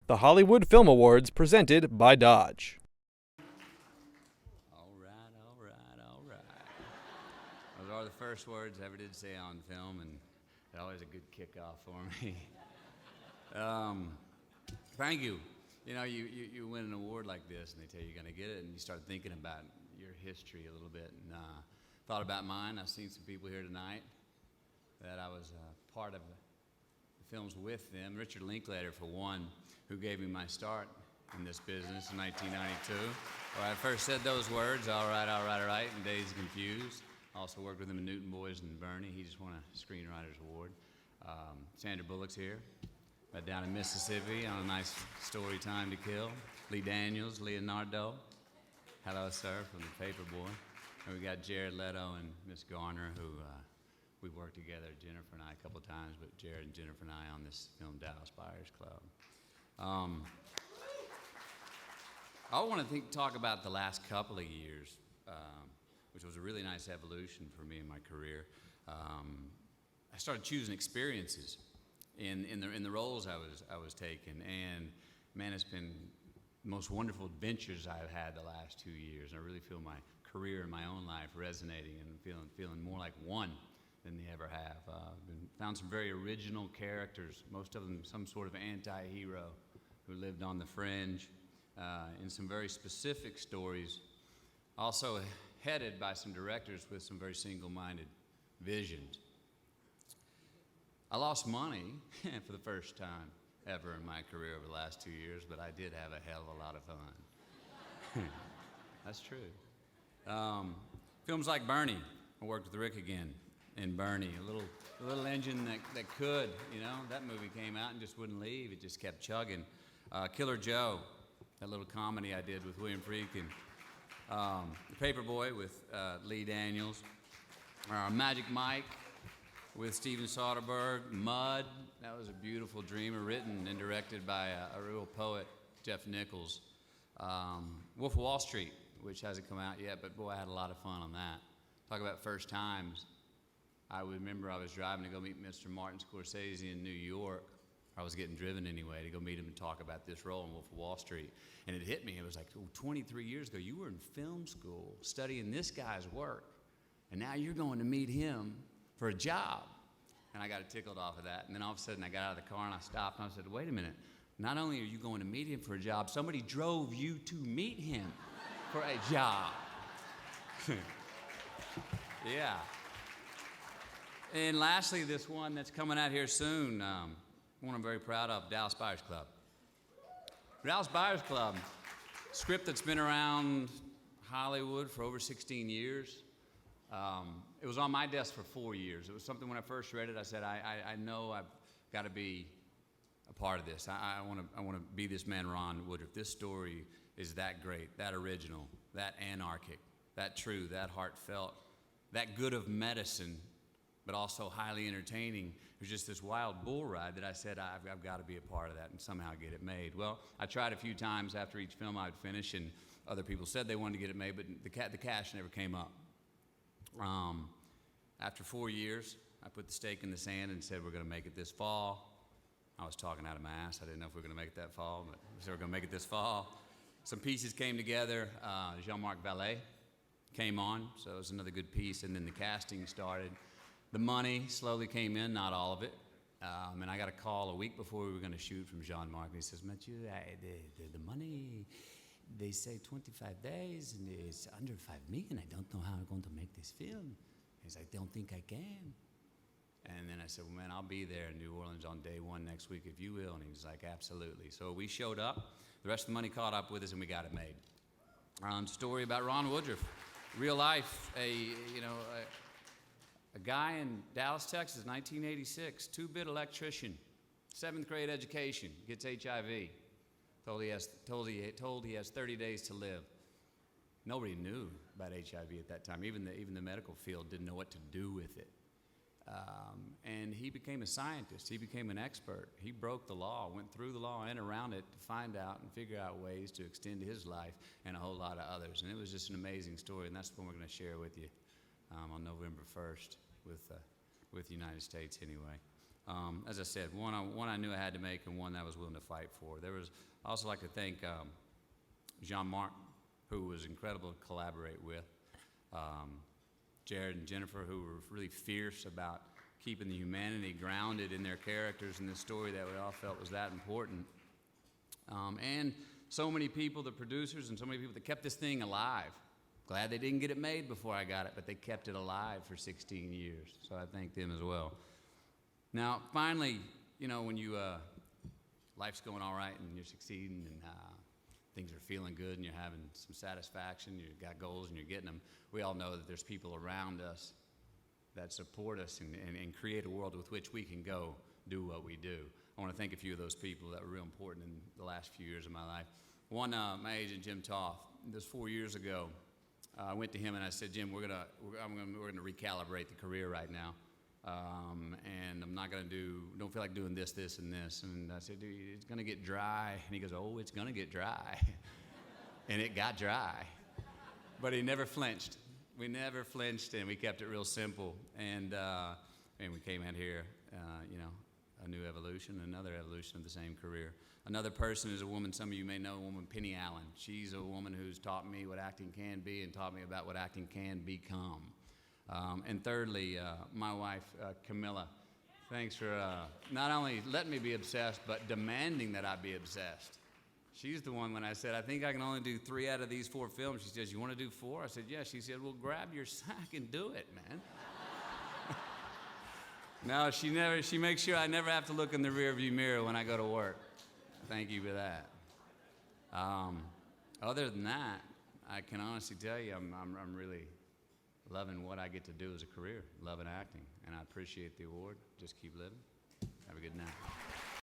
The Hollywood Film Awards presented by Dodge. All right. Those are the first words I ever did say on film, and it's always a good kickoff for me. Thank you. You know, you win an award like this, and they tell you you're going to get it, and you start thinking about your history a little bit, and thought about mine. I've seen some people here tonight that I was part of the films with them. Richard Linklater, for one, who gave me my start in this business in 1992. Where I first said those words, all right, and Dazed and Confused. Also worked with him in Newton Boys and Bernie. He just won a Screenwriter's Award. Sandra Bullock's here, down in Mississippi on a nice story, Time to Kill. Lee Daniels, Leonardo. Hello, sir, from The Paperboy. And we got Jared Leto and Miss Garner, who we worked together, Jennifer and I, a couple times, but Jared and Jennifer and I on this film, Dallas Buyers Club. I want to talk about the last couple of years, which was a really nice evolution for me in my career. I started choosing experiences in the roles I was taking, and man, it's been the most wonderful adventures I've had the last 2 years. I really feel my career and my own life resonating and feeling more like one than they ever have. Found some very original characters, most of them some sort of anti-hero who lived on the fringe, in some very specific stories, also headed by some directors with some very single-minded visions. I lost money for the first time ever in my career over the last 2 years, but I did have a hell of a lot of fun. That's true. Films like Bernie. I worked with Rick again in Bernie, a little engine that could, you know. That movie came out and just wouldn't leave. It just kept chugging. Killer Joe, that little comedy I did with William Friedkin. The Paperboy with Lee Daniels. Magic Mike with Steven Soderbergh. Mud, that was a beautiful dreamer, written and directed by a real poet, Jeff Nichols. Wolf of Wall Street, which hasn't come out yet, but boy, I had a lot of fun on that. Talk about first times. I remember I was driving to go meet Mr. Martin Scorsese in New York. I was getting driven anyway to go meet him and talk about this role in Wolf of Wall Street. And it hit me. It was like, 23 years ago, you were in film school studying this guy's work, and now you're going to meet him for a job. And I got tickled off of that. And then all of a sudden, I got out of the car and I stopped and I said, wait a minute. Not only are you going to meet him for a job, somebody drove you to meet him for a job. Yeah. And lastly, this one that's coming out here soon, one I'm very proud of, Dallas Buyers Club. Dallas Buyers Club, script that's been around Hollywood for over 16 years. It was on my desk for 4 years. It was something when I first read it, I said, I know I've got to be a part of this. I want to be this man, Ron Woodruff. This story is that great, that original, that anarchic, that true, that heartfelt, that good of medicine, but also highly entertaining. It was just this wild bull ride that I said, I've got to be a part of that and somehow get it made. Well, I tried a few times after each film I would finish, and other people said they wanted to get it made, but the cash never came up. After 4 years, I put the stake in the sand and said, we're going to make it this fall. I was talking out of my ass. I didn't know if we were going to make it that fall, but we said we're going to make it this fall. Some pieces came together. Jean-Marc Vallée came on, so it was another good piece, and then the casting started. The money slowly came in, not all of it. And I got a call a week before we were going to shoot from Jean-Marc. He says, Mathieu, the money, they say 25 days, and it's under 5 million. I don't know how I'm going to make this film. He's like, don't think I can. And then I said, well, man, I'll be there in New Orleans on day one next week if you will. And he was like, absolutely. So we showed up. The rest of the money caught up with us, and we got it made. Story about Ron Woodruff. Real life, a guy in Dallas, Texas, 1986, two-bit electrician, 7th grade education, gets HIV. Told he has 30 days to live. Nobody knew about HIV at that time. Even the medical field didn't know what to do with it. And he became a scientist. He became an expert. He broke the law, went through the law and around it to find out and figure out ways to extend his life and a whole lot of others. And it was just an amazing story, and that's what we're going to share with you on November 1st with the United States anyway. As I said, one I knew I had to make and one that I was willing to fight for. I also like to thank Jean-Marc, who was incredible to collaborate with. Jared and Jennifer, who were really fierce about keeping the humanity grounded in their characters in this story that we all felt was that important. And so many people, the producers, and so many people that kept this thing alive. Glad they didn't get it made before I got it, but they kept it alive for 16 years. So I thank them as well. Now, finally, when life's going all right and you're succeeding and things are feeling good and you're having some satisfaction, you've got goals and you're getting them, we all know that there's people around us that support us and create a world with which we can go do what we do. I want to thank a few of those people that were real important in the last few years of my life. One, my agent, Jim Toth, this 4 years ago, I went to him and I said, Jim, we're gonna recalibrate the career right now. And I'm not don't feel like doing this, and this. And I said, dude, it's gonna get dry. And he goes, oh, it's gonna get dry. And it got dry. But he never flinched. We never flinched, and we kept it real simple. And we came out here, a new evolution, another evolution of the same career. Another person is a woman, some of you may know, a woman, Penny Allen. She's a woman who's taught me what acting can be and taught me about what acting can become. And thirdly, my wife, Camilla. Thanks for not only letting me be obsessed, but demanding that I be obsessed. She's the one when I said, I think I can only do 3 out of these 4 films. She says, you want to do 4? I said, yeah. She said, well, grab your sack and do it, man. No, she makes sure I never have to look in the rearview mirror when I go to work. Thank you for that. Other than that, I can honestly tell you I'm really loving what I get to do as a career, loving acting, and I appreciate the award. Just keep living. Have a good night.